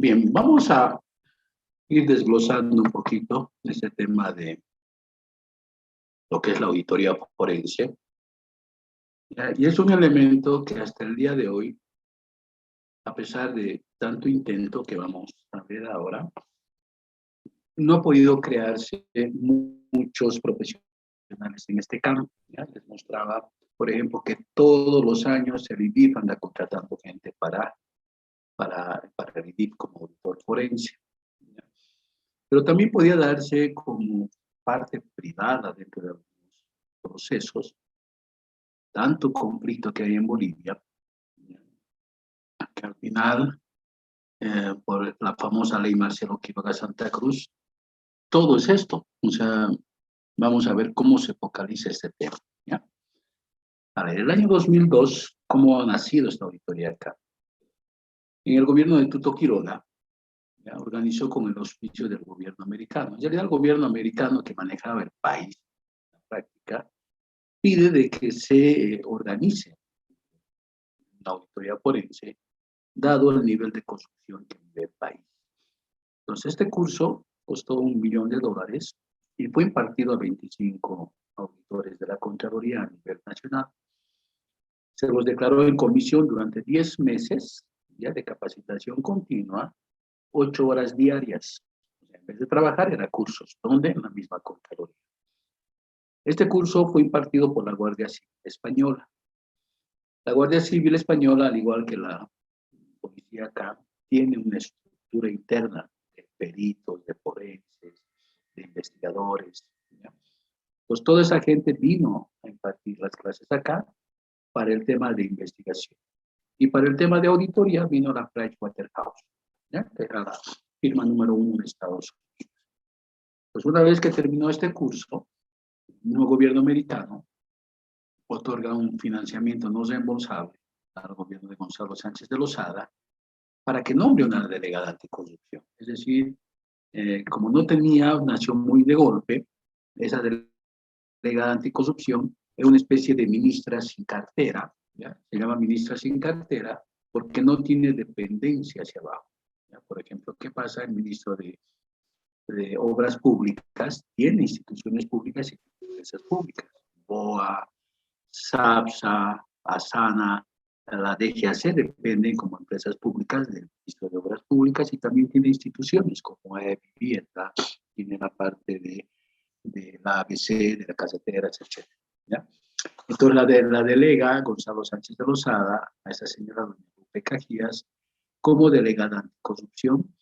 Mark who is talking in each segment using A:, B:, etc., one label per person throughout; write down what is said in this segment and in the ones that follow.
A: Bien, vamos a ir desglosando un poquito ese tema de lo que es la auditoría forense. Y es un elemento que hasta el día de hoy, a pesar de tanto intento que vamos a ver ahora, no ha podido crearse muchos profesionales en este campo. ¿Ya? Les mostraba, por ejemplo, que todos los años el IDIF anda contratando gente para el IDIF como auditor forense. ¿Ya? Pero también podía darse como parte privada dentro de algunos procesos, tanto conflicto que hay en Bolivia, que al final, por la famosa ley Marcelo Quiroga Santa Cruz, todo es esto. O sea, vamos a ver cómo se focaliza este tema. ¿Ya? A ver, el año 2002, ¿cómo ha nacido esta auditoría acá? En el gobierno de Tuto Quiroga, ¿ya? Organizó con el auspicio del gobierno americano. Ya era el gobierno americano que manejaba el país en la práctica, pide de que se organice una auditoría forense, dado el nivel de construcción que vive el país. Entonces, este curso costó $1.000.000 y fue impartido a 25 auditores de la Contraloría a nivel nacional. Se los declaró en comisión durante 10 meses ya de capacitación continua, 8 horas diarias. O sea, en vez de trabajar, era cursos, donde en la misma Contraloría. Este curso fue impartido por la Guardia Civil Española. La Guardia Civil Española, al igual que la policía acá, tiene una estructura interna de peritos, de forenses, de investigadores. ¿Ya? Pues toda esa gente vino a impartir las clases acá para el tema de investigación. Y para el tema de auditoría vino la Pricewaterhouse, ¿ya? Que era la firma número 1 de Estados Unidos. Pues una vez que terminó este curso, el nuevo gobierno americano otorga un financiamiento no reembolsable al gobierno de Gonzalo Sánchez de Lozada para que nombre una delegada anticorrupción. Es decir, como no tenía, nació muy de golpe, esa delegada anticorrupción es una especie de ministra sin cartera, ¿ya? Se llama ministra sin cartera porque no tiene dependencia hacia abajo. ¿Ya? Por ejemplo, ¿qué pasa? El ministro de Obras Públicas tiene instituciones públicas y empresas públicas. BOA, SAPSA, ASANA, la DGAC dependen como empresas públicas del Ministro de Obras Públicas y también tiene instituciones como Vivienda, tiene la parte de la ABC, de la Caseteras, etc. ¿Ya? Entonces la delega Gonzalo Sánchez de Lozada a esa señora doña Lupe Cajías como delegada anticorrupción.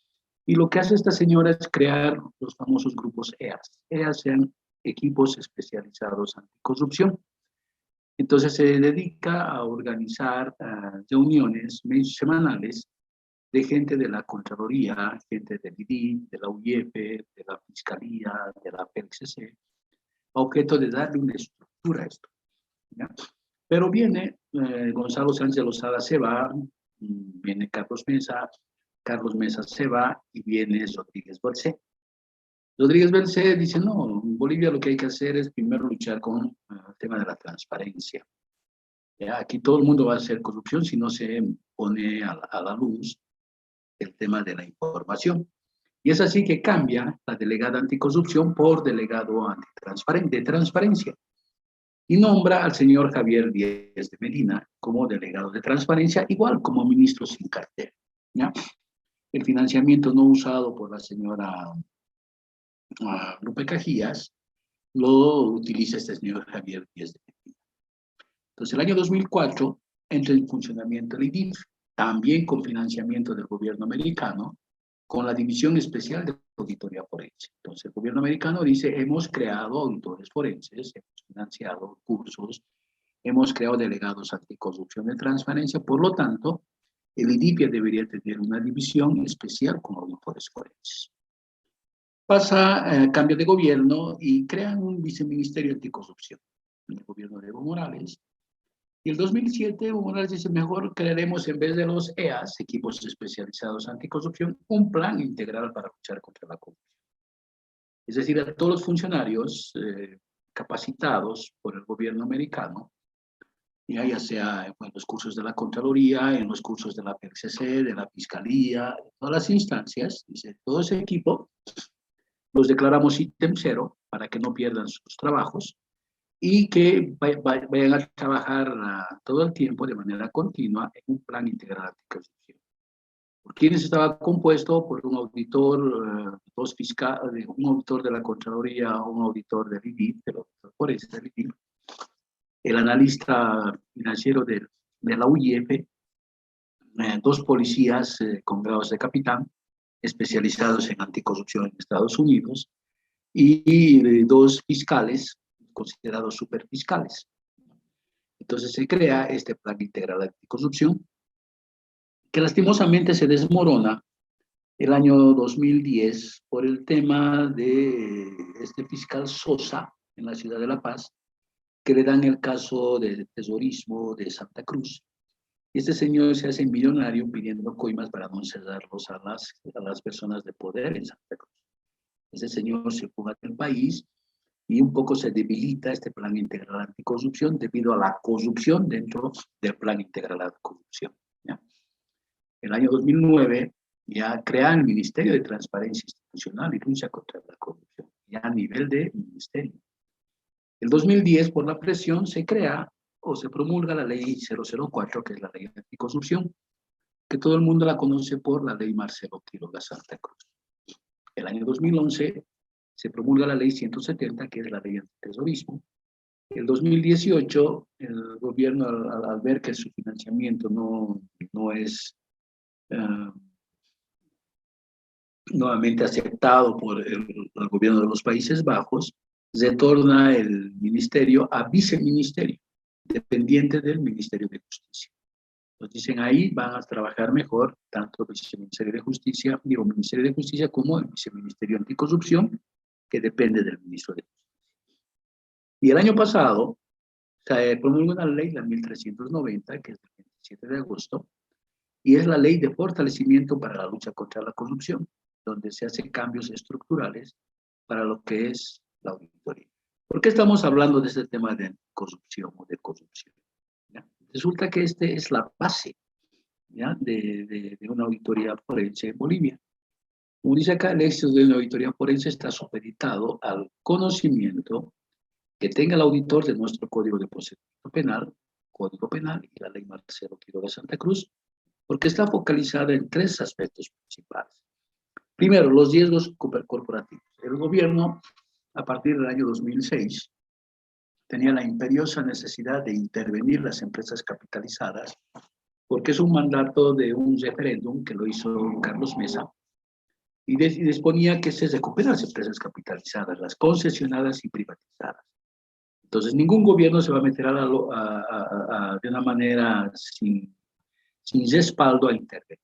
A: Y lo que hace esta señora es crear los famosos grupos EAS. EAS sean equipos especializados anticorrupción. Entonces se dedica a organizar reuniones semanales de gente de la Contraloría, gente del IDIF, de la UIF, de la Fiscalía, de la PLCC, a objeto de darle una estructura a esto. ¿Ya? Pero viene Gonzalo Sánchez Lozada se va, viene Carlos Mesa se va y viene Rodríguez Belcé. Rodríguez Belcé dice, no, en Bolivia lo que hay que hacer es primero luchar con el tema de la transparencia. ¿Ya? Aquí todo el mundo va a hacer corrupción si no se pone a la luz el tema de la información. Y es así que cambia la delegada anticorrupción por delegado de transparencia. Y nombra al señor Javier Díez de Medina como delegado de transparencia, igual como ministro sin cartera. ¿Ya? El financiamiento no usado por la señora Lupe Cajías lo utiliza este señor Javier Díez de Medina. Entonces, el año 2004 entra en funcionamiento el IDIF, también con financiamiento del gobierno americano, con la División Especial de Auditoría Forense. Entonces, el gobierno americano dice, hemos creado auditores forenses, hemos financiado cursos, hemos creado delegados anticorrupción de transparencia, por lo tanto, el IDIF debería tener una división especial con auditores forenses. Pasa cambio de gobierno y crean un viceministerio anticorrupción en el gobierno de Evo Morales. Y el 2007, Evo Morales dice, mejor crearemos en vez de los EAS, equipos especializados anticorrupción, un plan integral para luchar contra la corrupción. Es decir, a todos los funcionarios capacitados por el gobierno americano ya sea en los cursos de la Contraloría, en los cursos de la PCC, de la Fiscalía, de todas las instancias, dice, todo ese equipo, los declaramos ítem cero para que no pierdan sus trabajos y que vayan a trabajar todo el tiempo de manera continua en un plan integral anticorrupción. ¿Por quiénes estaba compuesto? Por un auditor, dos fiscales, un auditor de la Contraloría, un auditor del IDIF, de los forenses del IDIF, el analista financiero de la UIF, dos policías con grados de capitán, especializados en anticorrupción en Estados Unidos, y dos fiscales considerados superfiscales. Entonces se crea este plan integral anticorrupción, que lastimosamente se desmorona el año 2010 por el tema de este fiscal Sosa en la ciudad de La Paz, que le dan el caso de tesorismo de Santa Cruz. Y este señor se hace millonario pidiendo coimas para no encerrarlos a las personas de poder en Santa Cruz. Ese señor se fuga del país y un poco se debilita este plan integral anticorrupción debido a la corrupción dentro del plan integral anticorrupción. ¿Ya? El año 2009 ya crea el Ministerio de Transparencia Institucional y Lucha contra la Corrupción, ya a nivel de ministerio. El 2010, por la presión, se crea o se promulga la ley 004, que es la ley de anticorrupción, que todo el mundo la conoce por la ley Marcelo Quiroga Santa Cruz. El año 2011 se promulga la ley 170, que es la ley antiterrorismo. El 2018, el gobierno, al ver que su financiamiento no es nuevamente aceptado por el gobierno de los Países Bajos, retorna el ministerio a viceministerio, dependiente del Ministerio de Justicia. Nos dicen ahí van a trabajar mejor tanto el Viceministerio de Justicia, Ministerio de Justicia como el Viceministerio Anticorrupción, que depende del Ministro de Justicia. Y el año pasado se promulgó una ley, la 1390, que es del 27 de agosto, y es la ley de fortalecimiento para la lucha contra la corrupción, donde se hacen cambios estructurales para lo que es la auditoría. ¿Por qué estamos hablando de este tema de corrupción o de corrupción? ¿Ya? Resulta que este es la base, ¿ya? de una auditoría forense en Bolivia. Como dice acá, el éxito de una auditoría forense está supeditado al conocimiento que tenga el auditor de nuestro Código de Procedimiento Penal, Código Penal y la Ley Marcelo Quiroga Santa Cruz, porque está focalizada en tres aspectos principales. Primero, los riesgos corporativos. El gobierno, a partir del año 2006, tenía la imperiosa necesidad de intervenir las empresas capitalizadas, porque es un mandato de un referéndum que lo hizo Carlos Mesa, y disponía que se recuperen las empresas capitalizadas, las concesionadas y privatizadas. Entonces, ningún gobierno se va a meter de una manera sin respaldo a intervenir.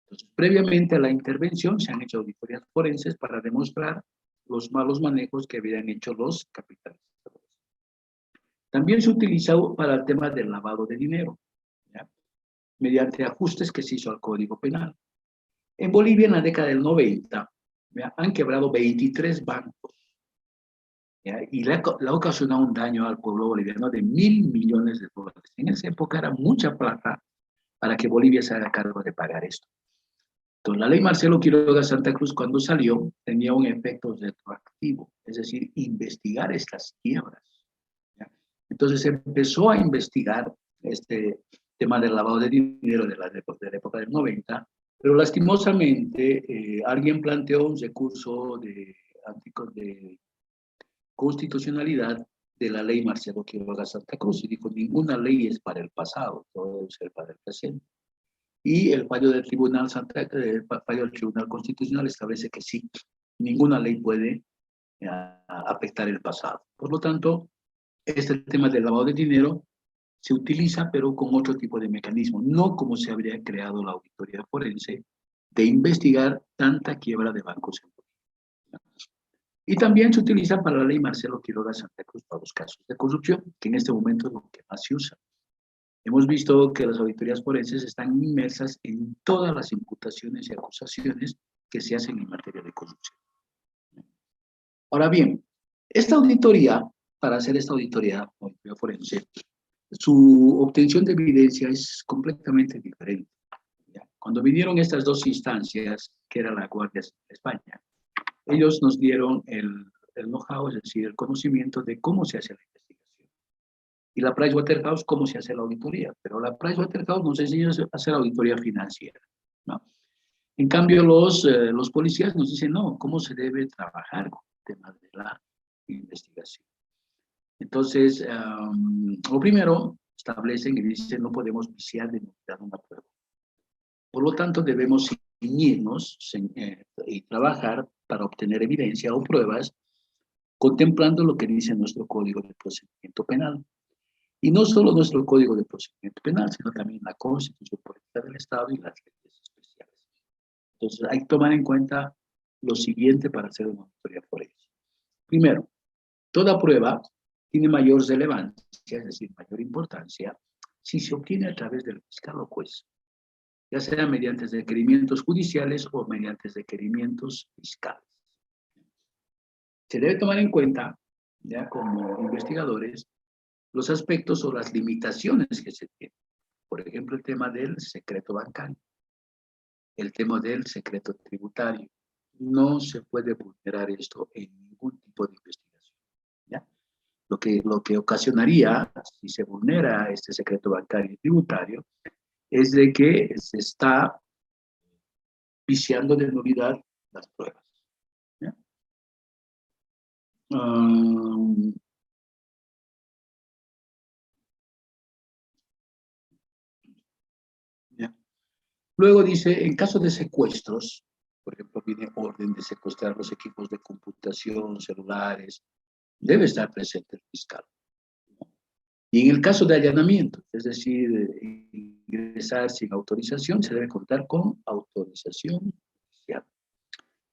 A: Entonces, previamente a la intervención se han hecho auditorías forenses para demostrar los malos manejos que habían hecho los capitalizadores. También se utilizó para el tema del lavado de dinero, ¿ya? Mediante ajustes que se hizo al Código Penal. En Bolivia, en la década del 90, ¿ya? Han quebrado 23 bancos, ¿ya? Y le ha ocasionado un daño al pueblo boliviano de $1.000 millones. En esa época era mucha plata para que Bolivia se haga cargo de pagar esto. Entonces, la ley Marcelo Quiroga Santa Cruz, cuando salió, tenía un efecto retroactivo, es decir, investigar estas quiebras, ¿ya? Entonces, se empezó a investigar este tema del lavado de dinero de la época del 90, pero lastimosamente alguien planteó un recurso de constitucionalidad de la ley Marcelo Quiroga Santa Cruz y dijo, ninguna ley es para el pasado, todo debe ser para el presente. Y el fallo del Tribunal Constitucional establece que sí, ninguna ley puede afectar el pasado. Por lo tanto, este tema del lavado de dinero se utiliza, pero con otro tipo de mecanismo, no como se habría creado la auditoría forense de investigar tanta quiebra de bancos en Bolivia. Y también se utiliza para la ley Marcelo Quiroga Santa Cruz para los casos de corrupción, que en este momento es lo que más se usa. Hemos visto que las auditorías forenses están inmersas en todas las imputaciones y acusaciones que se hacen en materia de corrupción. Ahora bien, esta auditoría, para hacer esta auditoría forense, su obtención de evidencia es completamente diferente. ¿Ya? Cuando vinieron estas dos instancias, que era la Guardia Civil de España, ellos nos dieron el know-how, es decir, el conocimiento de cómo se hace la investigación. Y la Pricewaterhouse, cómo se hace la auditoría. Pero la Pricewaterhouse nos enseña a hacer auditoría financiera, ¿no? En cambio, los policías nos dicen, no, cómo se debe trabajar con el tema de la investigación. Entonces, lo primero, establecen y dicen, no podemos viciar de nulidad una prueba. Por lo tanto, debemos ceñirnos y trabajar para obtener evidencia o pruebas contemplando lo que dice nuestro Código de Procedimiento Penal. Y no solo nuestro Código de Procedimiento Penal, sino también la Constitución Política del Estado y las leyes especiales. Entonces, hay que tomar en cuenta lo siguiente para hacer una auditoría forense. Primero, toda prueba tiene mayor relevancia, es decir, mayor importancia, si se obtiene a través del fiscal o juez, ya sea mediante requerimientos judiciales o mediante requerimientos fiscales. Se debe tomar en cuenta, ya como investigadores, los aspectos o las limitaciones que se tienen. Por ejemplo, el tema del secreto bancario, el tema del secreto tributario. No se puede vulnerar esto en ningún tipo de investigación, ¿ya? Lo que ocasionaría, si se vulnera este secreto bancario y tributario, es de que se está viciando de nulidad las pruebas, ¿ya? ¿Ya? Luego dice, en caso de secuestros, por ejemplo, viene orden de secuestrar los equipos de computación, celulares, debe estar presente el fiscal. Y en el caso de allanamiento, es decir, ingresar sin autorización, se debe contar con autorización judicial.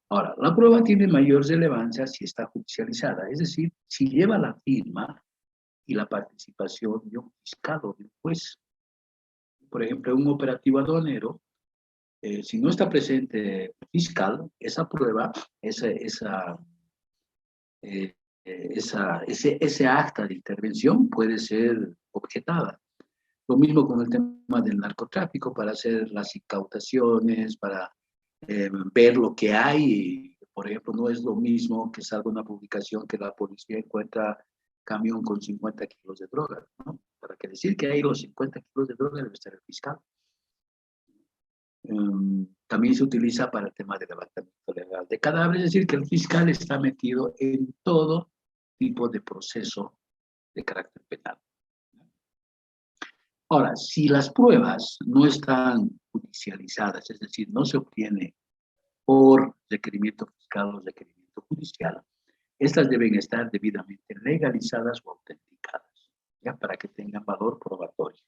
A: Ahora, la prueba tiene mayor relevancia si está judicializada, es decir, si lleva la firma y la participación de un fiscal o de un juez. Por ejemplo, un operativo aduanero, si no está presente el fiscal, esa prueba, ese acta de intervención puede ser objetada. Lo mismo con el tema del narcotráfico, para hacer las incautaciones, para ver lo que hay. Por ejemplo, no es lo mismo que salga una publicación que la policía encuentra camión con 50 kilos de droga, ¿no? Para que decir que hay los 50 kilos de droga debe estar el fiscal. También se utiliza para el tema de levantamiento legal de cadáveres, es decir, que el fiscal está metido en todo tipo de proceso de carácter penal. Ahora, si las pruebas no están judicializadas, es decir, no se obtiene por requerimiento fiscal o requerimiento judicial, estas deben estar debidamente legalizadas o autenticadas, ¿ya? Para que tengan valor probatorio.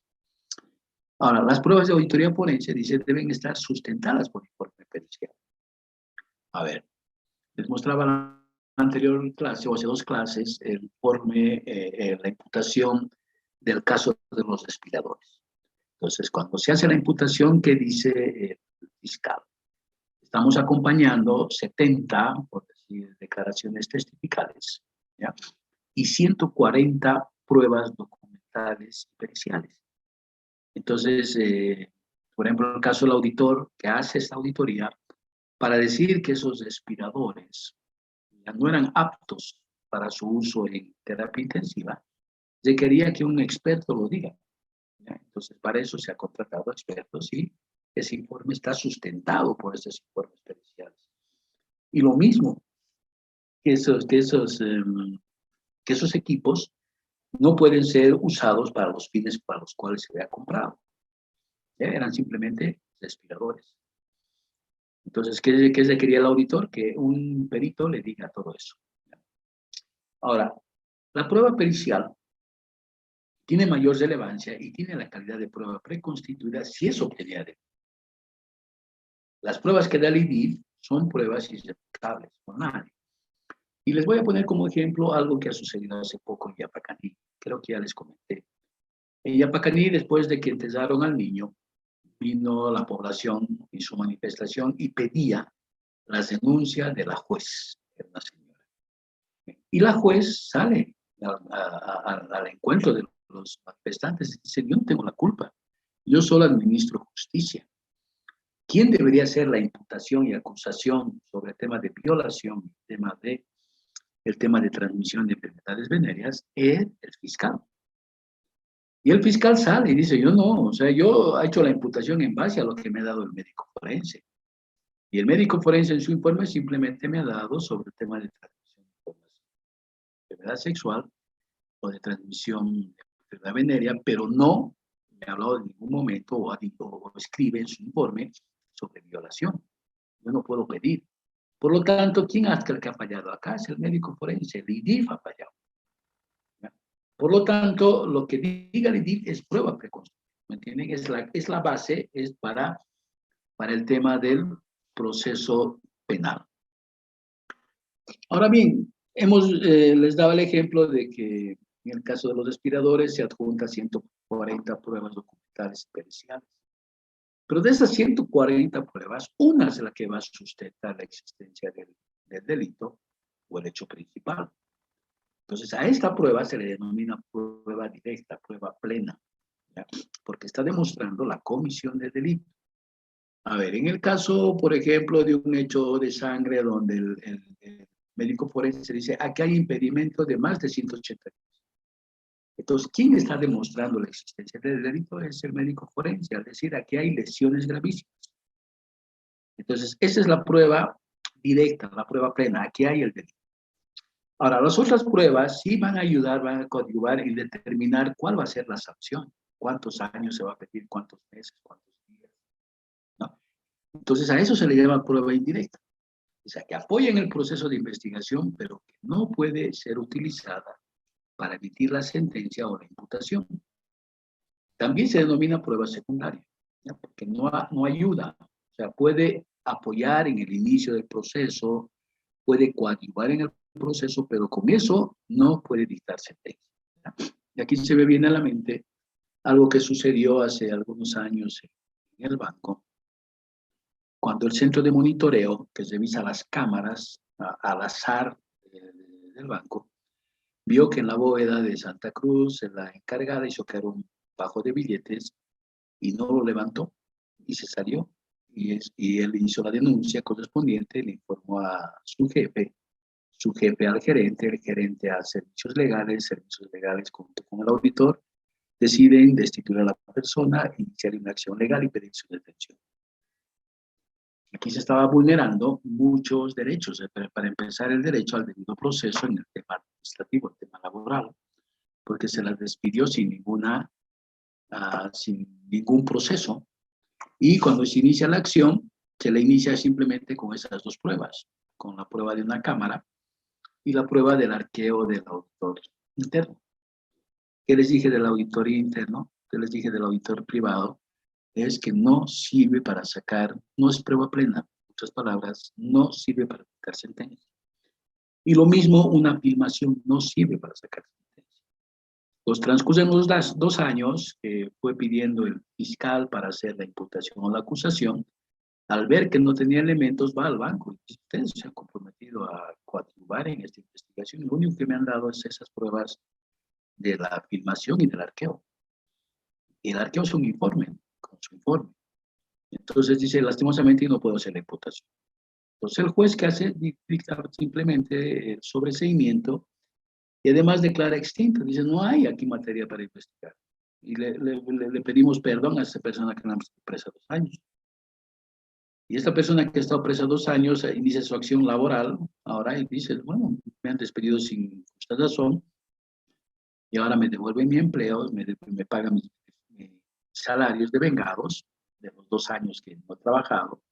A: Ahora, las pruebas de auditoría forense, dice, deben estar sustentadas por informe pericial. A ver, les mostraba la anterior clase, o hace dos clases, el informe, la imputación del caso de los respiradores. Entonces, cuando se hace la imputación, ¿qué dice el fiscal? Estamos acompañando 70, por decir, declaraciones testificales, ¿ya? Y 140 pruebas documentales y periciales. Entonces, por ejemplo, en el caso del auditor que hace esta auditoría, para decir que esos respiradores ya no eran aptos para su uso en terapia intensiva, requería que un experto lo diga, ¿ya? Entonces, para eso se ha contratado expertos y ese informe está sustentado por esos informes periciales. Y lo mismo, que esos equipos no pueden ser usados para los fines para los cuales se había comprado. ¿Ya? Eran simplemente respiradores. Entonces, ¿qué requería el auditor? Que un perito le diga todo eso. Ahora, la prueba pericial tiene mayor relevancia y tiene la calidad de prueba preconstituida si es obtenida de. Las pruebas que da el IDIF son pruebas irrevocables por nadie. Y les voy a poner como ejemplo algo que ha sucedido hace poco en Yapacaní. Creo que ya les comenté. En Yapacaní, después de que enterraron al niño, vino la población y su manifestación y pedía la denuncia de la juez, que era una señora. Y la juez sale al encuentro de los manifestantes dicen, yo no tengo la culpa, yo solo administro justicia. ¿Quién debería hacer la imputación y acusación sobre el tema de violación, el tema de transmisión de enfermedades venéreas? Es el fiscal. Y el fiscal sale y dice, yo no, o sea, yo he hecho la imputación en base a lo que me ha dado el médico forense. Y el médico forense en su informe simplemente me ha dado sobre el tema de transmisión de enfermedad sexual o de transmisión de enfermedad venérea, pero no me ha hablado en ningún momento o escribe en su informe sobre violación. Yo no puedo pedir. Por lo tanto, ¿quién es el que ha fallado acá? Es el médico forense, el IDIF ha fallado. ¿Ya? Por lo tanto, lo que diga el IDIF es prueba preconstruida. ¿Me entienden? Es la base, es para el tema del proceso penal. Ahora bien, les daba el ejemplo de que en el caso de los respiradores se adjunta 140 pruebas documentales y periciales. Pero de esas 140 pruebas, una es la que va a sustentar la existencia del delito o el hecho principal. Entonces, a esta prueba se le denomina prueba directa, prueba plena, ¿ya? Porque está demostrando la comisión del delito. A ver, en el caso, por ejemplo, de un hecho de sangre donde el médico forense dice, aquí hay impedimento de más de 180. Entonces, ¿quién está demostrando la existencia del delito? Es el médico forense, al decir, aquí hay lesiones gravísimas. Entonces, esa es la prueba directa, la prueba plena, aquí hay el delito. Ahora, las otras pruebas sí van a ayudar, van a coadyuvar y determinar cuál va a ser la sanción, cuántos años se va a pedir, cuántos meses, cuántos días, ¿no? Entonces, a eso se le llama prueba indirecta. O sea, que apoya en el proceso de investigación, pero que no puede ser utilizada para emitir la sentencia o la imputación. También se denomina prueba secundaria, ¿ya? Porque no ayuda, o sea, puede apoyar en el inicio del proceso, puede coadyuvar en el proceso, pero con eso no puede dictar sentencia, ¿ya? Y aquí se me viene a la mente algo que sucedió hace algunos años en el banco, cuando el centro de monitoreo, que revisa las cámaras al azar del banco, vio que en la bóveda de Santa Cruz, la encargada hizo caer un fajo de billetes y no lo levantó y se salió. Y él hizo la denuncia correspondiente, le informó a su jefe al gerente, el gerente a servicios legales junto con el auditor, deciden destituir a la persona, iniciar una acción legal y pedir su detención. Aquí se estaba vulnerando muchos derechos, para empezar el derecho al debido proceso en el tema administrativo, el tema laboral, porque se las despidió sin ningún proceso. Y cuando se inicia la acción, se le inicia simplemente con esas dos pruebas, con la prueba de una cámara y la prueba del arqueo del auditor interno. ¿Qué les dije del auditorio interno? ¿Qué les dije del auditor privado? Es que no sirve para sacar, no es prueba plena, en otras palabras, no sirve para sacar sentencia. Y lo mismo, una filmación no sirve para sacar sentencia. Los transcurren los 2 años que fue pidiendo el fiscal para hacer la imputación o la acusación. Al ver que no tenía elementos, va al banco y dice, ustedes se han comprometido a coadyuvar en esta investigación. Lo único que me han dado es esas pruebas de la filmación y del arqueo. Y el arqueo es un informe, con su informe. Entonces dice, lastimosamente no puedo hacer la imputación. Entonces el juez que hace dicta simplemente el sobreseimiento y además declara extinto. Dice, no hay aquí materia para investigar. Y le pedimos perdón a esa persona que la hemos presa 2 años. Y esta persona que ha estado presa 2 años inicia su acción laboral ahora y dice, bueno, me han despedido sin justa razón y ahora me devuelven mi empleo, me pagan mis salarios devengados de los 2 años que no he trabajado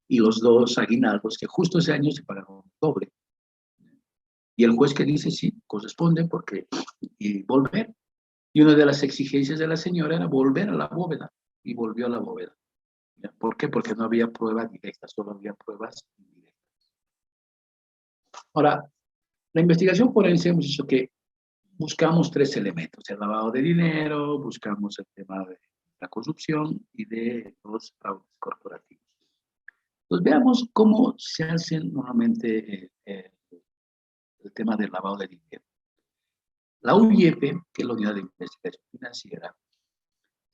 A: y los 2 aguinaldos que justo ese año se pagaron doble. Y el juez que dice, sí, corresponde porque y volver. Y una de las exigencias de la señora era volver a la bóveda y volvió a la bóveda. ¿Por qué? Porque no había pruebas directas, solo había pruebas indirectas. Ahora, la investigación forense hemos dicho que buscamos 3 elementos, el lavado de dinero, buscamos el tema de la corrupción y de los fraudes corporativos. Entonces veamos cómo se hace normalmente el tema del lavado de dinero. La UIF, que es la Unidad de Investigación Financiera,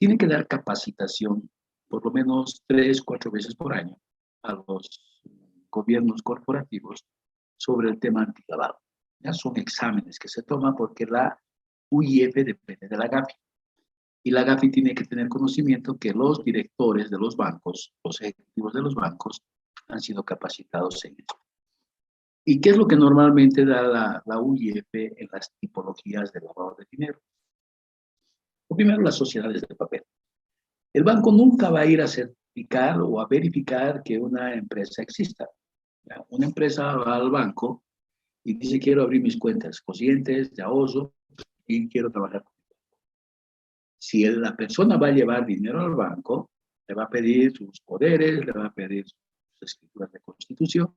A: tiene que dar capacitación por lo menos 3, 4 veces por año a los gobiernos corporativos sobre el tema antilavado. Ya son exámenes que se toman porque la UIF depende de la GAFI. Y la GAFI tiene que tener conocimiento que los directores de los bancos, los ejecutivos de los bancos, han sido capacitados en esto. ¿Y qué es lo que normalmente da la UIF en las tipologías de lavado de dinero? Primero, las sociedades de papel. El banco nunca va a ir a certificar o a verificar que una empresa exista. Una empresa va al banco y dice, quiero abrir mis cuentas conscientes de ahorro y quiero trabajar con el banco. Si la persona va a llevar dinero al banco, le va a pedir sus poderes, le va a pedir sus escrituras de constitución,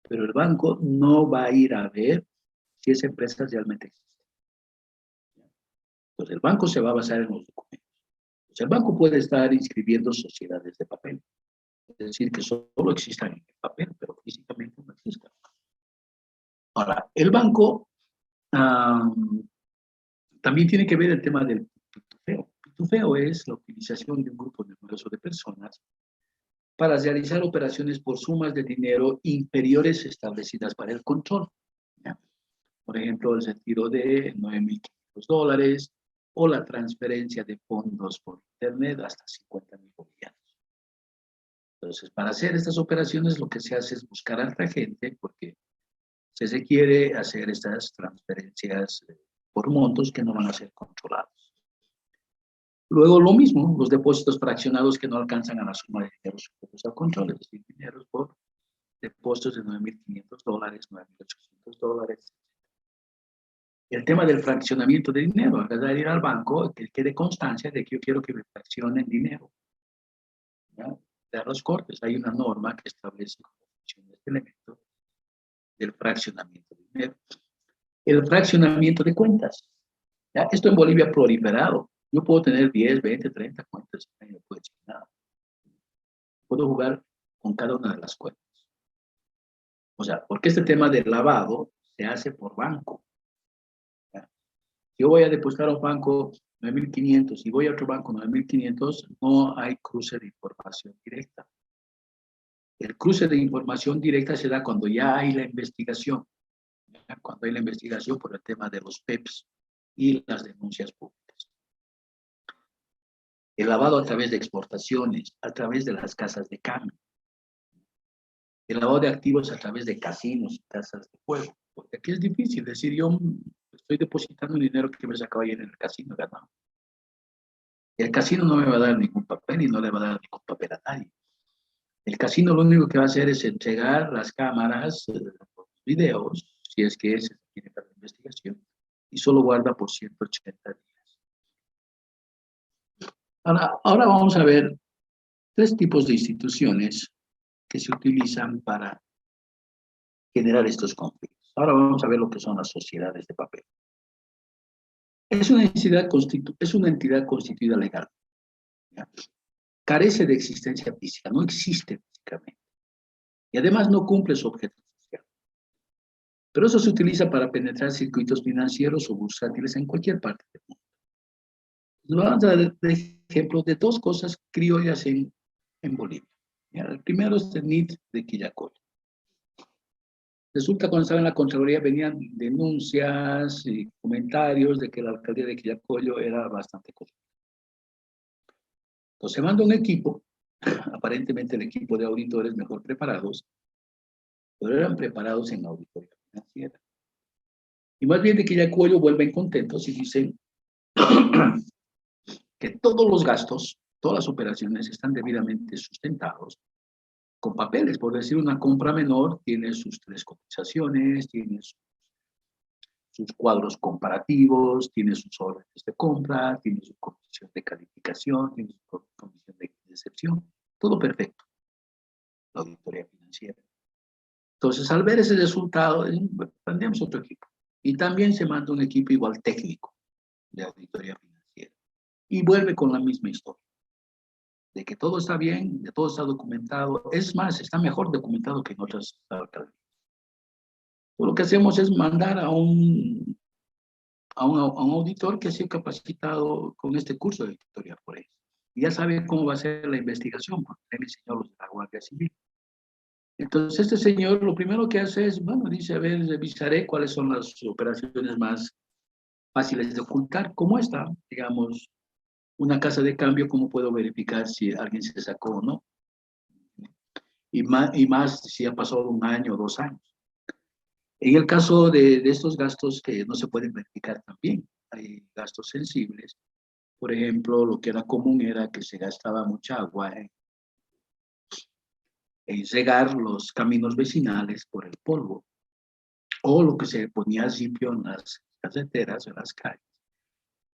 A: pero el banco no va a ir a ver si esa empresa realmente existe. Entonces el banco se va a basar en los documentos. Entonces, el banco puede estar inscribiendo sociedades de papel. Es decir, que solo existan en el papel, pero físicamente no existen. Ahora, el banco también tiene que ver el tema del pitufeo. Pitufeo es la utilización de un grupo numeroso de personas para realizar operaciones por sumas de dinero inferiores establecidas para el control. ¿Ya? Por ejemplo, el retiro de $9.500 o la transferencia de fondos por internet hasta 50.000 bolivianos. Entonces, para hacer estas operaciones lo que se hace es buscar a otra gente porque se requiere hacer estas transferencias por montos que no van a ser controlados. Luego lo mismo, los depósitos fraccionados que no alcanzan a la suma de dinero sujetos al control, es decir, dineros por depósitos de $9.500, $9.800. El tema del fraccionamiento de dinero, en vez de ir al banco, que quede constancia de que yo quiero que me fraccionen dinero. ¿Ya? De los cortes, hay una norma que establece como función de este elemento del fraccionamiento de dinero. El fraccionamiento de cuentas. ¿Ya? Esto en Bolivia ha proliferado. Yo puedo tener 10, 20, 30 cuentas, no puedo decir nada. Puedo jugar con cada una de las cuentas. O sea, porque este tema del lavado se hace por banco. ¿Ya? Yo voy a depositar a un banco 9.500 y voy a otro banco 9.500, no hay cruce de información directa. El cruce de información directa se da cuando ya hay la investigación. ¿Ya? Cuando hay la investigación por el tema de los PEPs y las denuncias públicas. El lavado a través de exportaciones, a través de las casas de cambio. El lavado de activos a través de casinos y casas de juego. Porque aquí es difícil decir, yo estoy depositando un dinero que me sacaba ayer en el casino ganado. El casino no me va a dar ningún papel y no le va a dar ningún papel a nadie. El casino lo único que va a hacer es entregar las cámaras, los videos, si es que se tiene para la investigación, y solo guarda por 180 días. Ahora vamos a ver 3 tipos de instituciones que se utilizan para generar estos conflictos. Ahora vamos a ver lo que son las sociedades de papel. Es una entidad constituida legal. ¿Ya? Carece de existencia física, no existe físicamente. Y además no cumple su objeto social. Pero eso se utiliza para penetrar circuitos financieros o bursátiles en cualquier parte del mundo. Nos vamos a dar ejemplos de 2 cosas criollas en Bolivia. ¿Ya? El primero es el NIT de Quillacollo. Resulta cuando estaba en la Contraloría venían denuncias y comentarios de que la alcaldía de Quillacollo era bastante corrupta. Entonces se manda un equipo, aparentemente el equipo de auditores mejor preparados, pero eran preparados en auditoría financiera. Y más bien de Quillacollo vuelven contentos y dicen que todos los gastos, todas las operaciones están debidamente sustentados con papeles. Por decir, una compra menor tiene sus 3 cotizaciones, tiene sus cuadros comparativos, tiene sus órdenes de compra, tiene su comisión de calificación, tiene su comisión de excepción, todo perfecto. La auditoría financiera. Entonces, al ver ese resultado, planteamos otro equipo. Y también se manda un equipo igual técnico de auditoría financiera. Y vuelve con la misma historia. De que todo está bien, de todo está documentado. Es más, está mejor documentado que en otras alcaldías. Lo que hacemos es mandar a un a un auditor que ha sido capacitado con este curso de auditoría forense. Y ya sabe cómo va a ser la investigación, porque le enseñó los de la Guardia Civil. Entonces, este señor lo primero que hace es, bueno, dice, a ver, revisaré cuáles son las operaciones más fáciles de ocultar, como esta, digamos, una casa de cambio, cómo puedo verificar si alguien se sacó o no. Y más si ha pasado 1 año o 2 años. En el caso de estos gastos que no se pueden verificar también, hay gastos sensibles. Por ejemplo, lo que era común era que se gastaba mucha agua en regar los caminos vecinales por el polvo, o lo que se ponía ripio en las carreteras, en las calles,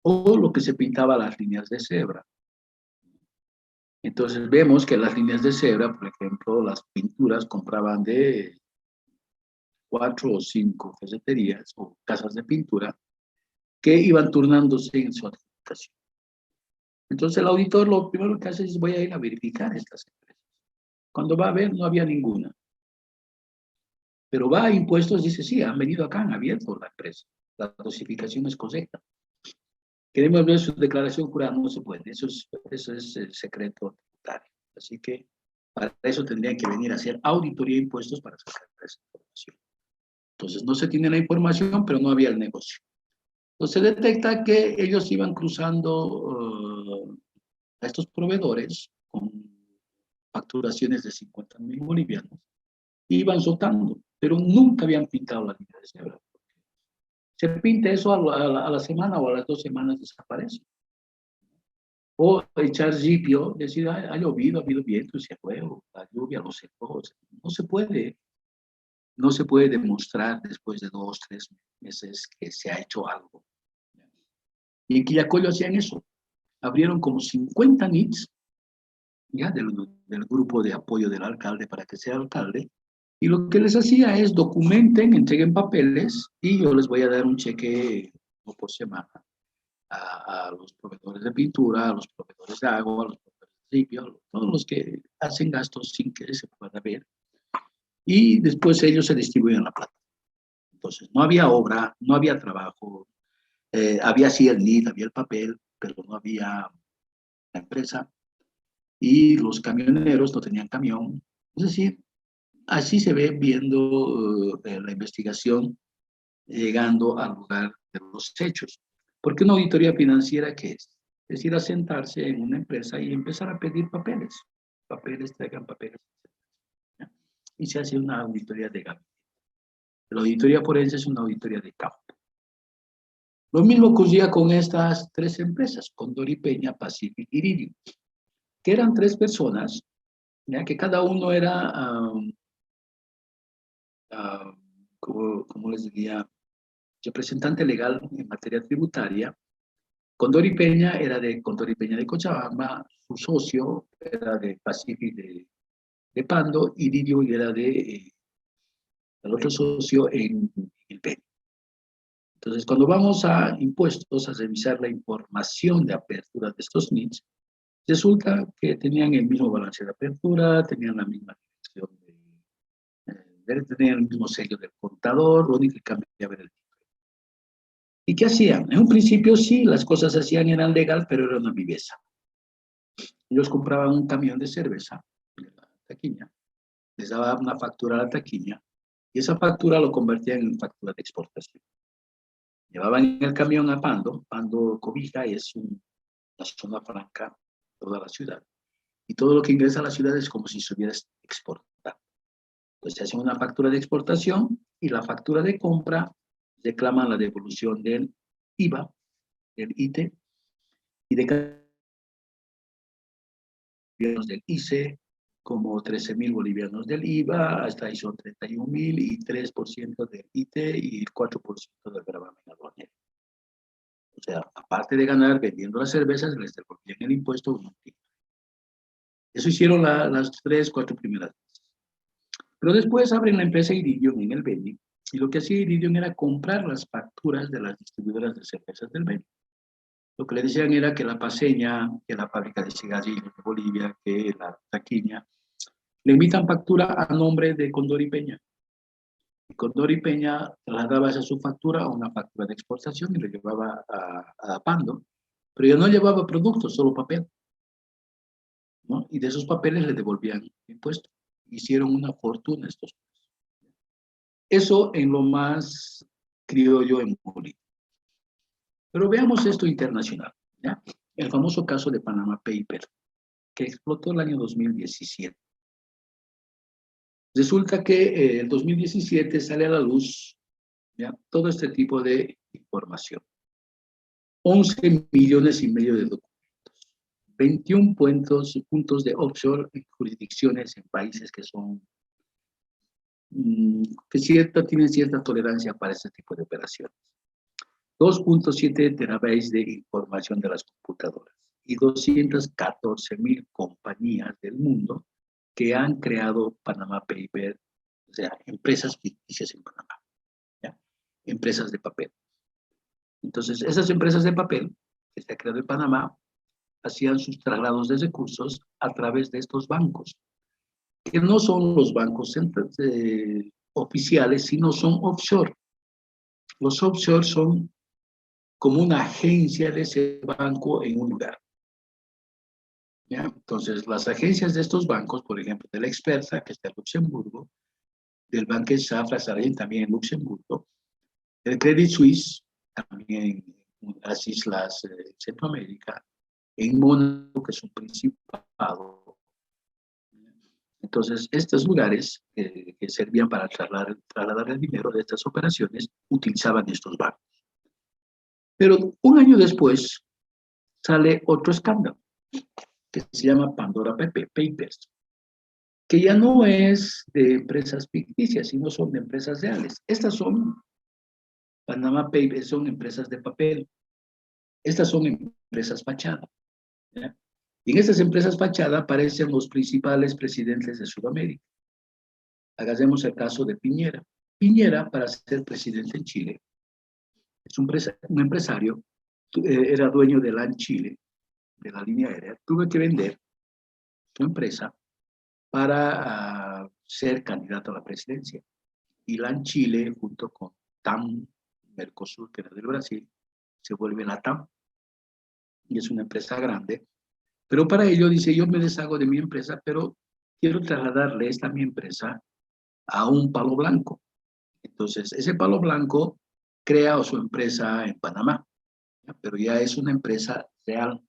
A: o lo que se pintaba las líneas de cebra. Entonces vemos que las líneas de cebra, por ejemplo, las pinturas compraban de 4 o 5 ferreterías o casas de pintura que iban turnándose en su adjudicación. Entonces el auditor lo primero que hace es voy a ir a verificar estas empresas. Cuando va a ver no había ninguna. Pero va a impuestos y dice sí, han venido acá, han abierto la empresa. La dosificación es correcta. Queremos ver su declaración jurada, no se puede. Eso es el secreto tributario. Así que para eso tendrían que venir a hacer auditoría de impuestos para sacar esa información. Entonces no se tiene la información, pero no había el negocio. Entonces se detecta que ellos iban cruzando a estos proveedores con facturaciones de 50.000 bolivianos, iban soltando, pero nunca habían pintado la línea de cebra. Se pinta eso a la semana o a las 2 semanas desaparece. O echar ripio, decir, ha llovido, ha habido viento y se fue, o la lluvia lo secó. No se puede, no se puede demostrar después de 2, 3 meses que se ha hecho algo. Y en Quillacollo hacían eso. Abrieron como 50 NITs, ya del grupo de apoyo del alcalde para que sea alcalde, y lo que les hacía es documenten, entreguen papeles, y yo les voy a dar un cheque por semana a los proveedores de pintura, a los proveedores de agua, a los proveedores de ripio, todos los que hacen gastos sin que se pueda ver, y después ellos se distribuyen la plata. Entonces, no había obra, no había trabajo, había sí el NIT, había el papel, pero no había la empresa, y los camioneros no tenían camión. Es decir, así se ve viendo la investigación llegando al lugar de los hechos. Porque una auditoría financiera, ¿qué es? Es ir a sentarse en una empresa y empezar a pedir papeles. Papeles, traigan papeles. ¿Ya? Y se hace una auditoría de gabinete. La auditoría forense es una auditoría de campo. Lo mismo ocurría con estas 3 empresas, Condor y Peña, Pacific y Iridium, que eran 3 personas, ya que cada uno era, como les diría, representante legal en materia tributaria. Condor y Peña era de Condor y Peña de Cochabamba, su socio era de Pacific de Pando, y Didio era de el otro socio en el Peña. Entonces, cuando vamos a impuestos, a revisar la información de apertura de estos NITs, resulta que tenían el mismo balance de apertura, tenían la misma dirección, tenían el mismo sello del contador, lo único que cambiaba era el título. ¿Y qué hacían? En un principio sí, las cosas se hacían, eran legal, pero era una viveza. Ellos compraban un camión de cerveza de la taquilla, les daba una factura a la taquilla, y esa factura lo convertían en factura de exportación. Llevaban el camión a Pando. Pando Cobija es una zona franca, toda la ciudad, y todo lo que ingresa a la ciudad es como si se hubiera exportado. Entonces se hace una factura de exportación, y la factura de compra reclaman la devolución del IVA, del ITE, y de del ICE, como 13.000 bolivianos del IVA, hasta ahí son 31.000, y 3% del ITE y el 4% del gravamen aduanero. O sea, aparte de ganar vendiendo las cervezas, les devolvían el impuesto. Eso hicieron las 3, 4 primeras veces. Pero después abren la empresa Iridium en el Beni, y lo que hacía Iridium era comprar las facturas de las distribuidoras de cervezas del Beni. Lo que le decían era que la Paceña, que la fábrica de cigarrillos de Bolivia, que la Taquiña, le emitan factura a nombre de Condor y Peña. Y Condori Peña trasladaba esa su factura a una factura de exportación y lo llevaba a Pando, pero ya no llevaba productos, solo papel, ¿no? Y de esos papeles le devolvían impuestos. Hicieron una fortuna estos. Eso en lo más criollo en Bolivia. Pero veamos esto internacional, ¿ya? El famoso caso de Panama Papers, que explotó el año 2017. Resulta que en 2017 sale a la luz, ¿ya?, todo este tipo de información. 11 millones y medio de documentos, 21 puntos de offshore en jurisdicciones en países que son que tienen cierta tolerancia para este tipo de operaciones. 2.7 terabytes de información de las computadoras y 214.000 compañías del mundo que han creado Panama Papers, o sea, empresas ficticias en Panamá, ¿ya? Empresas de papel. Entonces, esas empresas de papel que se han creado en Panamá hacían sus traslados de recursos a través de estos bancos, que no son los bancos oficiales, sino son offshore. Los offshore son como una agencia de ese banco en un lugar, ¿ya? Entonces, las agencias de estos bancos, por ejemplo, de la Experta, que está en Luxemburgo, del Banque Safra Sarien, también en Luxemburgo, el Credit Suisse, también en las islas de Centroamérica, en Mónaco, que es un principado. Entonces, estos lugares que servían para trasladar el dinero de estas operaciones, utilizaban estos bancos. Pero un año después sale otro escándalo, que se llama Pandora Papers, que ya no es de empresas ficticias, sino son de empresas reales. Estas son, Panama Papers son empresas de papel, estas son empresas fachada, ¿ya? Y en estas empresas fachada aparecen los principales presidentes de Sudamérica. Hagamos el caso de Piñera. Piñera, para ser presidente en Chile, es un empresario, era dueño de LAN Chile, de la línea aérea, tuvo que vender su empresa para ser candidato a la presidencia. Y LAN Chile, junto con TAM, Mercosur, que era del Brasil, se vuelve la TAM. Y es una empresa grande. Pero para ello dice, yo me deshago de mi empresa, pero quiero trasladarle esta mi empresa a un palo blanco. Entonces, ese palo blanco crea su empresa en Panamá, ¿ya? Pero ya es una empresa real.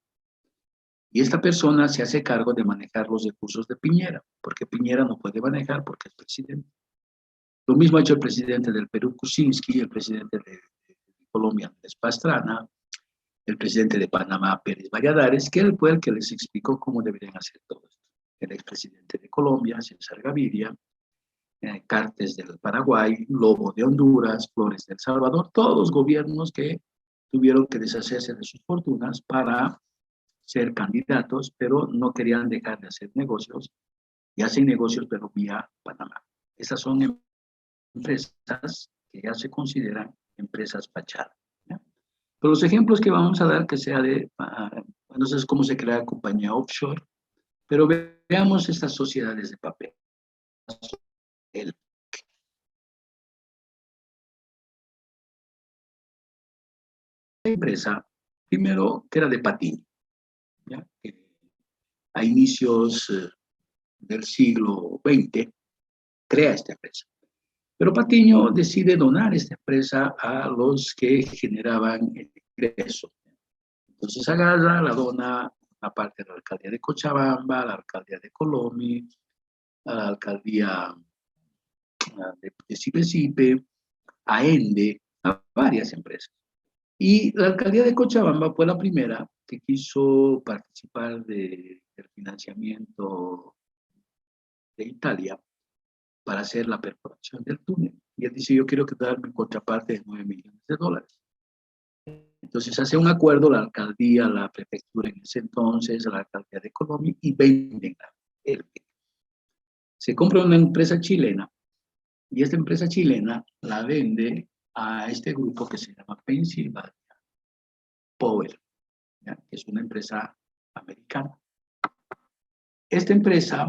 A: Y esta persona se hace cargo de manejar los recursos de Piñera, porque Piñera no puede manejar porque es presidente. Lo mismo ha hecho el presidente del Perú, Kuczynski, el presidente de Colombia, Andrés Pastrana, el presidente de Panamá, Pérez Valladares, que él fue el que les explicó cómo deberían hacer todo esto. El expresidente de Colombia, César Gaviria, Cartes del Paraguay, Lobo de Honduras, Flores de El Salvador, todos gobiernos que tuvieron que deshacerse de sus fortunas para ser candidatos, pero no querían dejar de hacer negocios y hacen negocios, pero vía Panamá. Esas son empresas que ya se consideran empresas fachadas, ¿ya? Pero los ejemplos que vamos a dar que sea de, no sé cómo se crea compañía offshore, pero veamos estas sociedades de papel. La empresa, primero, que era de Patiño, ¿ya? A inicios del siglo XX, crea esta empresa. Pero Patiño decide donar esta empresa a los que generaban el ingreso. Entonces agarra, la dona a parte de la alcaldía de Cochabamba, a la alcaldía de Colomi, a la alcaldía de Sipe, a Ende, a varias empresas. Y la alcaldía de Cochabamba fue la primera que quiso participar del financiamiento de Italia para hacer la perforación del túnel. Y él dice, yo quiero dar mi contraparte de $9 millones. Entonces hace un acuerdo la alcaldía, la prefectura en ese entonces, la alcaldía de Colombia, y venden el bien. Se compra una empresa chilena, y esta empresa chilena la vende a este grupo que se llama Pennsylvania Power, ¿ya? Que es una empresa americana. Esta empresa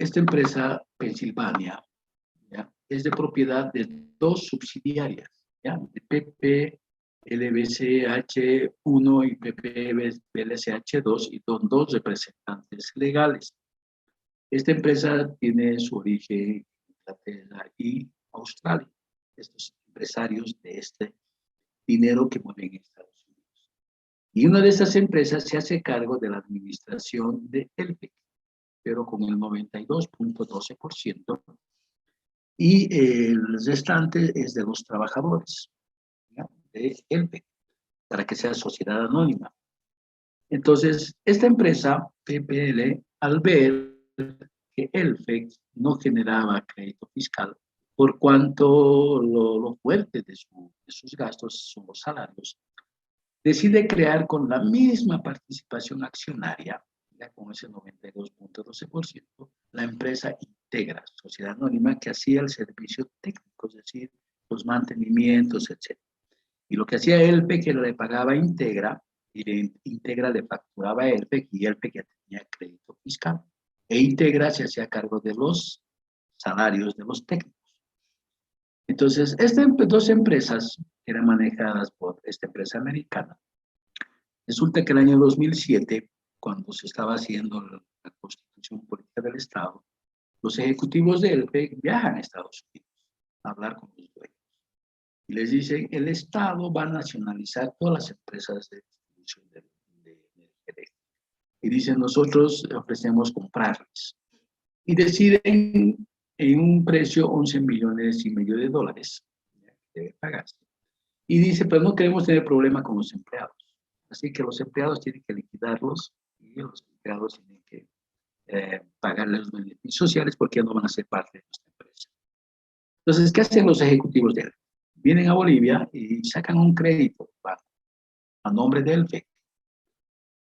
A: esta empresa, Pensilvania, ¿ya? Es de propiedad de dos subsidiarias, ¿ya? De PP LBCH1 y PPLCH2, y son dos representantes legales. Esta empresa tiene su origen en Inglaterra y Australia. Estos empresarios de este dinero que mueven en Estados Unidos. Y una de estas empresas se hace cargo de la administración de ELPEC, pero con el 92.12%, y el restante es de los trabajadores, ¿ya? De ELPEC, para que sea sociedad anónima. Entonces, esta empresa, PPL, al ver que ELPEC no generaba crédito fiscal, por cuanto lo fuerte de sus gastos son los salarios, decide crear con la misma participación accionaria, ya con ese 92.12%, la empresa Integra, sociedad anónima, que hacía el servicio técnico, es decir, los mantenimientos, etc. Y lo que hacía ELPEC, que le pagaba a Integra, y Integra le facturaba a ELPEC, y ELPEC ya tenía crédito fiscal. E Integra se hacía cargo de los salarios de los técnicos. Entonces, estas dos empresas eran manejadas por esta empresa americana. Resulta que el año 2007, cuando se estaba haciendo la Constitución Política del Estado, los ejecutivos de ELPEC viajan a Estados Unidos a hablar con los dueños. Y les dicen, el Estado va a nacionalizar todas las empresas de distribución de energía eléctrica. Y dicen, nosotros ofrecemos comprarles. Y deciden en un precio 11,5 millones de dólares que debe pagarse. Y dice, pues no queremos tener problema con los empleados. Así que los empleados tienen que liquidarlos y los empleados tienen que pagarles los beneficios sociales porque ya no van a ser parte de nuestra empresa. Entonces, ¿qué hacen los ejecutivos de ELPEC? Vienen a Bolivia y sacan un crédito a nombre de ELPEC.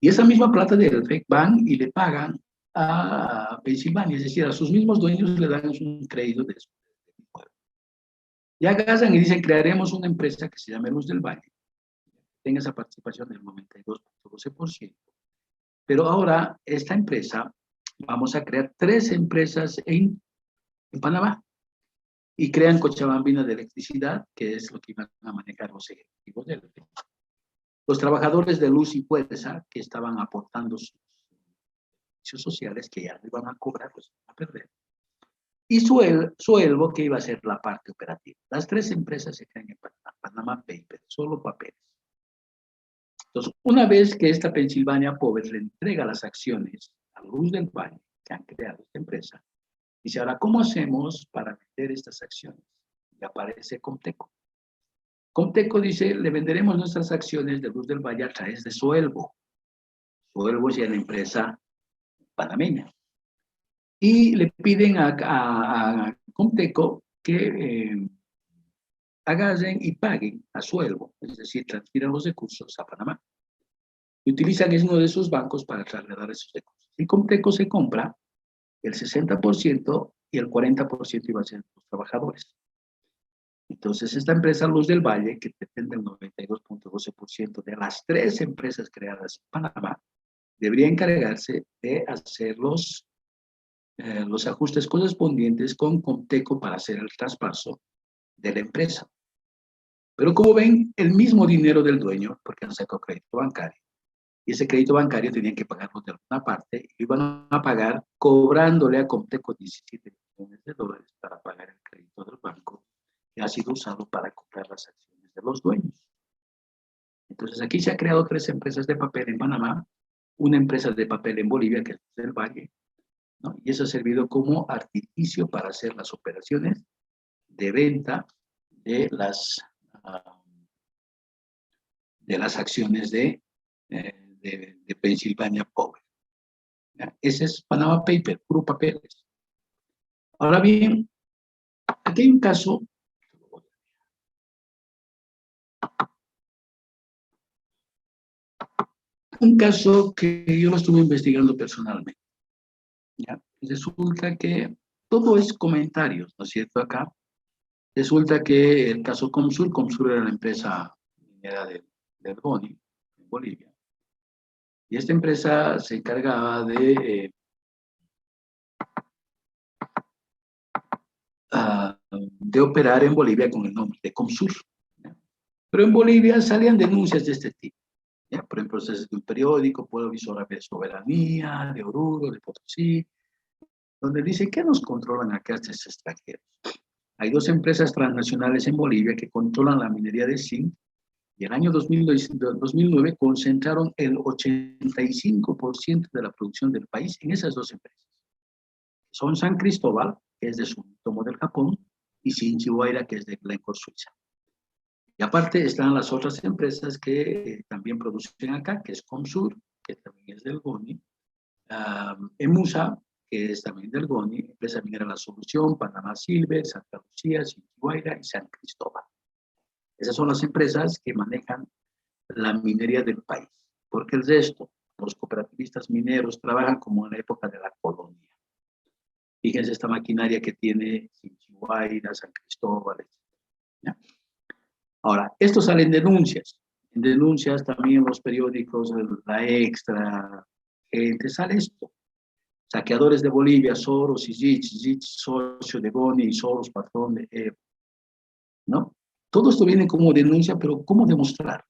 A: Y esa misma plata de ELPEC van y le pagan a Pensilvania, es decir, a sus mismos dueños le dan un crédito de eso. Y agarran y dicen, crearemos una empresa que se llame Luz del Valle, tenga esa participación del 92.12%. Pero ahora, esta empresa, vamos a crear 3 empresas en Panamá, y crean Cochabambina de Electricidad, que es lo que iban a manejar los ejecutivos de ELPEC. Los trabajadores de Luz y Fuerza, que estaban aportando sus servicios sociales, que ya no iban a cobrar, los iban a perder. Y Suelvo, que iba a ser la parte operativa. Las 3 empresas se crean en Panama Paper, solo papeles. Entonces, una vez que esta Pensilvania Power le entrega las acciones a Luz del Valle, que han creado esta empresa, dice, ahora, ¿cómo hacemos para vender estas acciones? Y aparece Comteco. Comteco dice, le venderemos nuestras acciones de Luz del Valle a través de Suelvo. Suelvo es ya la empresa panameña. Y le piden a Comteco que agarren y paguen a Suelvo, es decir, transfieran los recursos a Panamá. Y utilizan uno de sus bancos para trasladar esos recursos. Y Comteco se compra el 60% y el 40% iba a ser los trabajadores. Entonces, esta empresa Luz del Valle, que depende del 92.12% de las 3 empresas creadas en Panamá, debería encargarse de hacer los ajustes correspondientes con Comteco para hacer el traspaso de la empresa. Pero como ven, el mismo dinero del dueño, porque han sacado crédito bancario, y ese crédito bancario tenían que pagarlo de alguna parte, y iban a pagar cobrándole a Comteco 17 millones de dólares para pagar el crédito del banco, que ha sido usado para comprar las acciones de los dueños. Entonces aquí se han creado 3 empresas de papel en Panamá, una empresa de papel en Bolivia, que es del Valle, ¿no? Y eso ha servido como artificio para hacer las operaciones de venta de las acciones de Pennsylvania Power. ¿Ya? Ese es Panama Paper, puro papeles. Ahora bien, aquí hay un caso que yo lo estuve investigando personalmente. ¿Ya? Resulta que todo es comentarios, ¿no es cierto? Acá resulta que el caso Comsur era la empresa minera de Boni, en Bolivia, y esta empresa se encargaba de de operar en Bolivia con el nombre de Comsur. ¿Ya? Pero en Bolivia salían denuncias de este tipo. ¿Ya? Por ejemplo, es un periódico, Pueblo Visora de Soberanía, de Oruro, de Potosí, donde dice que nos controlan acá estos extranjeros. Hay 2 empresas transnacionales en Bolivia que controlan la minería de zinc y el año 2009 concentraron el 85% de la producción del país en esas 2 empresas. Son San Cristóbal, que es de Sumitomo del Japón, y Shinchihuayra, que es de Glencore, Suiza. Y aparte están las otras empresas que también producen acá, que es Comsur, que también es del GONI, Emusa, que es también del GONI, Empresa Minera La Solución, Panamá Silver, Santa Lucía, Shinchihuayra y San Cristóbal. Esas son las empresas que manejan la minería del país, porque el resto, los cooperativistas mineros, trabajan como en la época de la colonia. Fíjense esta maquinaria que tiene Shinchihuayra, San Cristóbal, etc. ¿Ya? Ahora, esto sale en denuncias. En denuncias también en los periódicos, La Extra, Gente, sale esto. Saqueadores de Bolivia, Soros y Zich, socio de Goni y Soros, patrón de Evo. ¿No? Todo esto viene como denuncia, pero ¿cómo demostrar?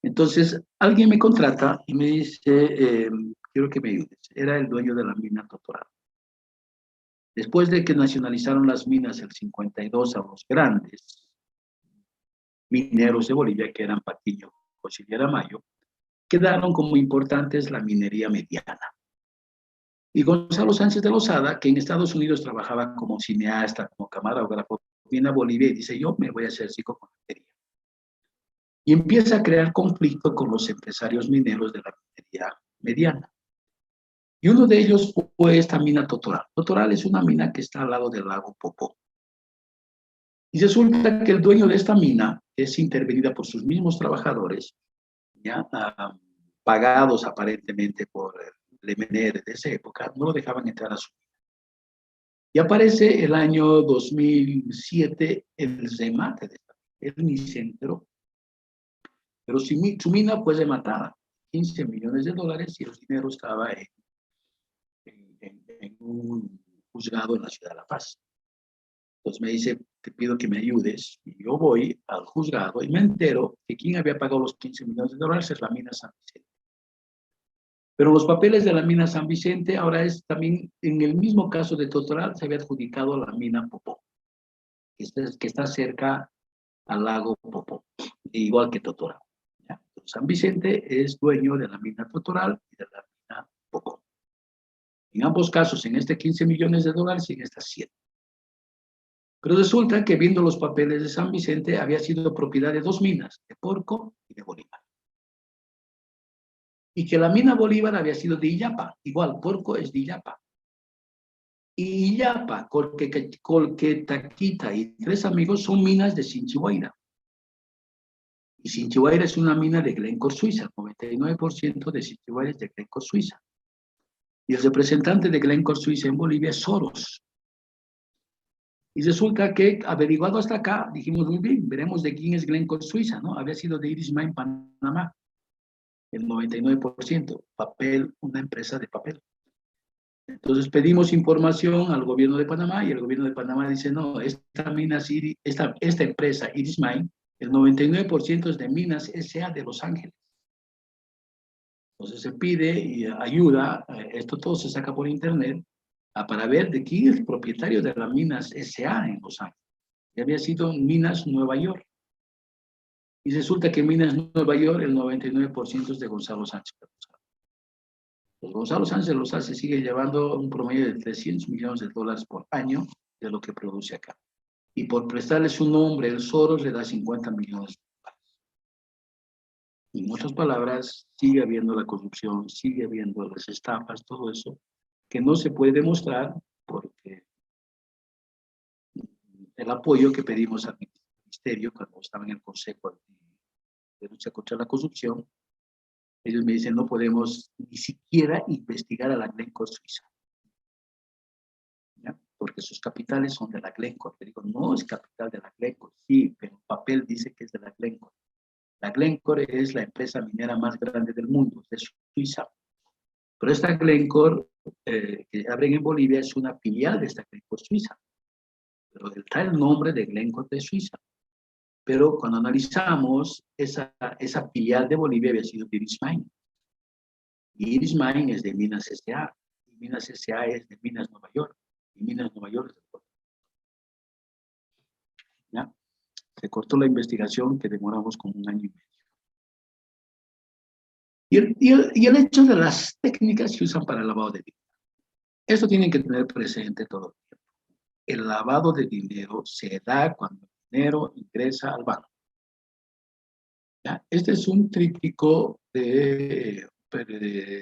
A: Entonces, alguien me contrata y me dice, quiero que me ayudes. Era el dueño de la mina Totoral. Después de que nacionalizaron las minas el 52 a los grandes mineros de Bolivia, que eran Patiño, Cosillera Mayo, quedaron como importantes la minería mediana. Y Gonzalo Sánchez de Lozada, que en Estados Unidos trabajaba como cineasta, como camarógrafo, viene a Bolivia y dice, yo me voy a hacer psicoconductoría. Y empieza a crear conflicto con los empresarios mineros de la minería mediana. Y uno de ellos fue esta mina Totoral. Totoral es una mina que está al lado del lago Popó. Y resulta que el dueño de esta mina es intervenida por sus mismos trabajadores, ya pagados aparentemente por el MNR de esa época, no lo dejaban entrar a su mina. Y aparece el año 2007 el remate de esta mina. Él ni se enteró. Pero su mina fue rematada, $15 millones, y el dinero estaba en un juzgado en la ciudad de La Paz. Entonces me dice, te pido que me ayudes. Y yo voy al juzgado y me entero que quien había pagado los $15 millones es la mina San Vicente. Pero los papeles de la mina San Vicente ahora es también, en el mismo caso de Totoral, se había adjudicado la mina Popó, que está cerca al lago Popó, igual que Totoral. ¿Ya? San Vicente es dueño de la mina Totoral y de la mina Popó. En ambos casos, en este $15 millones y en esta 7. Pero resulta que viendo los papeles de San Vicente había sido propiedad de 2 minas, de Porco y de Bolívar. Y que la mina Bolívar había sido de Illapa, igual, Porco es de Illapa. Y Illapa, Colquetaquita y 3 amigos son minas de Shinchihuayra. Y Shinchihuayra es una mina de Glencore, Suiza, el 99% de Shinchihuayra es de Glencore, Suiza. Y el representante de Glencore, Suiza en Bolivia es Soros. Y resulta que, averiguado hasta acá, dijimos, muy bien, veremos de quién es Glencore, Suiza, ¿no? Había sido de Iris Mine, Panamá, el 99%, papel, una empresa de papel. Entonces pedimos información al gobierno de Panamá y el gobierno de Panamá dice, no, esta empresa, Iris Mine, el 99% es de Minas S.A. de Los Ángeles. Entonces se pide ayuda, esto todo se saca por internet, para ver de quién es el propietario de las Minas S.A. en Los Ángeles. Y había sido Minas Nueva York. Y resulta que Minas Nueva York, el 99% es de Gonzalo Sánchez. Pues Gonzalo Sánchez los hace, sigue llevando un promedio de $300 millones por año de lo que produce acá. Y por prestarle su nombre, el Soros le da $50 millones. En otras palabras, sigue habiendo la corrupción, sigue habiendo las estafas, todo eso, que no se puede demostrar porque el apoyo que pedimos al ministerio cuando estaba en el Consejo de Lucha contra la Corrupción, ellos me dicen, no podemos ni siquiera investigar a la Glencore Suiza, ¿ya? Porque sus capitales son de la Glencore. Le digo, no es capital de la Glencore, sí, pero el papel dice que es de la Glencore. La Glencore es la empresa minera más grande del mundo, de Suiza. Pero esta Glencore que abren en Bolivia es una filial de esta Glencore Suiza, pero está el nombre de Glencore de Suiza. Pero cuando analizamos, esa filial de Bolivia había sido Iris Mine. Y Iris Mine es de Minas S.A. Y Minas S.A. es de Minas Nueva York. Y Minas Nueva York es de Puerto. ¿Ya? Se cortó la investigación que demoramos como 1 año y medio. Y el hecho de las técnicas que usan para el lavado de dinero. Esto tienen que tener presente todo el tiempo. El lavado de dinero se da cuando el dinero ingresa al banco. ¿Ya? Este es un tríptico de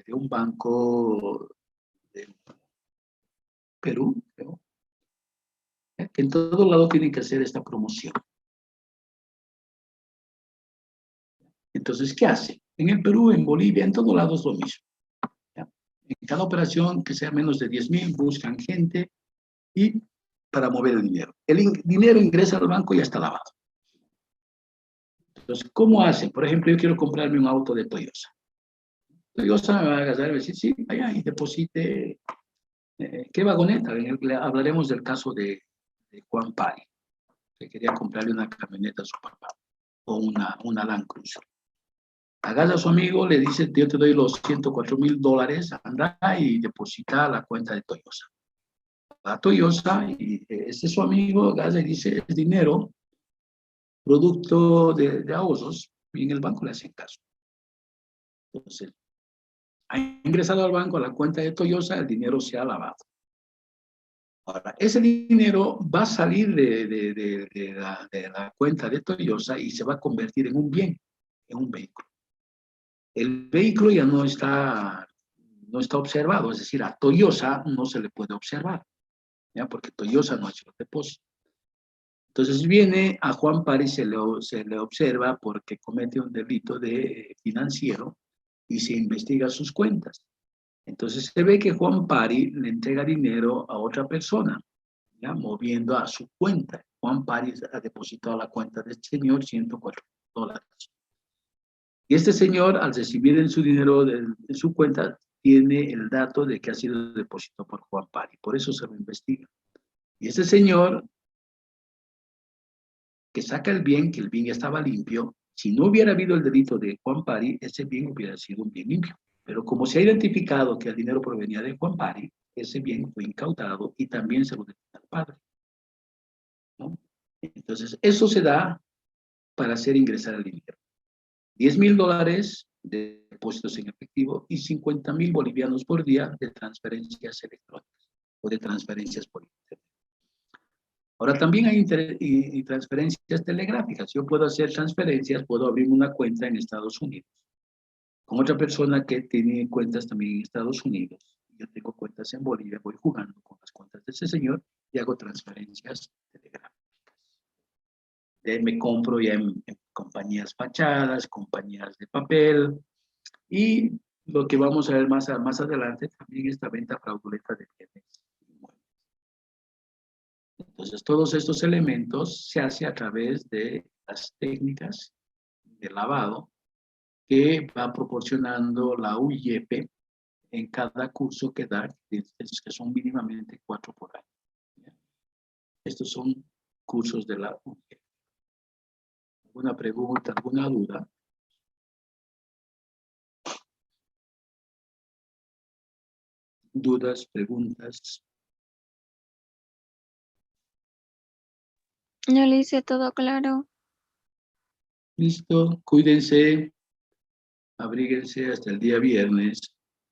A: un banco de Perú, creo. Que en todo lado tienen que hacer esta promoción. Entonces, ¿qué hace? En el Perú, en Bolivia, en todo lado es lo mismo. ¿Ya? En cada operación que sea menos de 10.000, buscan gente y para mover el dinero. El dinero ingresa al banco y ya está lavado. Entonces, ¿cómo hacen? Por ejemplo, yo quiero comprarme un auto de Toyota. Toyota me va a agarrar y va a decir, sí, vaya y deposite. ¿Qué vagoneta? Hablaremos del caso de Juan Pari, que quería comprarle una camioneta a su papá, o una Land Cruiser. Agarra a su amigo, le dice, yo te doy los $104,000, anda y deposita a la cuenta de Toyota. A Toyota, y ese es su amigo, agarra y dice, es dinero, producto de ahorros, y en el banco le hacen caso. Entonces, ha ingresado al banco a la cuenta de Toyota, el dinero se ha lavado. Ahora, ese dinero va a salir de la cuenta de Toyota y se va a convertir en un bien, en un vehículo. El vehículo ya no está observado, es decir, a Toyota no se le puede observar, ¿ya? Porque Toyota no ha hecho el depósito. Entonces viene a Juan Pari, se le observa porque comete un delito financiero y se investiga sus cuentas. Entonces se ve que Juan Pari le entrega dinero a otra persona, ¿ya? Moviendo a su cuenta. Juan Pari ha depositado a la cuenta de este señor $104. Y este señor, al recibir en su dinero en su cuenta, tiene el dato de que ha sido depositado por Juan Pari. Por eso se lo investiga. Y este señor que saca el bien, que el bien ya estaba limpio, si no hubiera habido el delito de Juan Pari, ese bien hubiera sido un bien limpio. Pero como se ha identificado que el dinero provenía de Juan Pari, ese bien fue incautado y también se lo destina al padre, ¿no? Entonces, eso se da para hacer ingresar el dinero. $10,000 de depósitos en efectivo y 50,000 bolivianos por día de transferencias electrónicas o de transferencias por internet. Ahora también hay transferencias telegráficas. Yo puedo hacer transferencias, puedo abrir una cuenta en Estados Unidos con otra persona que tiene cuentas también en Estados Unidos. Yo tengo cuentas en Bolivia, voy jugando con las cuentas de ese señor y hago transferencias telegráficas. Me compro ya en compañías fachadas, compañías de papel, y lo que vamos a ver más adelante también es la venta fraudulenta de bienes inmuebles. Entonces, todos estos elementos se hace a través de las técnicas de lavado que va proporcionando la UYEP en cada curso que da, que son mínimamente 4 por año. Estos son cursos de la UYEP. ¿Alguna pregunta, alguna duda? ¿Dudas, preguntas?
B: No le hice todo claro.
A: Listo, cuídense, abríguense hasta el día viernes.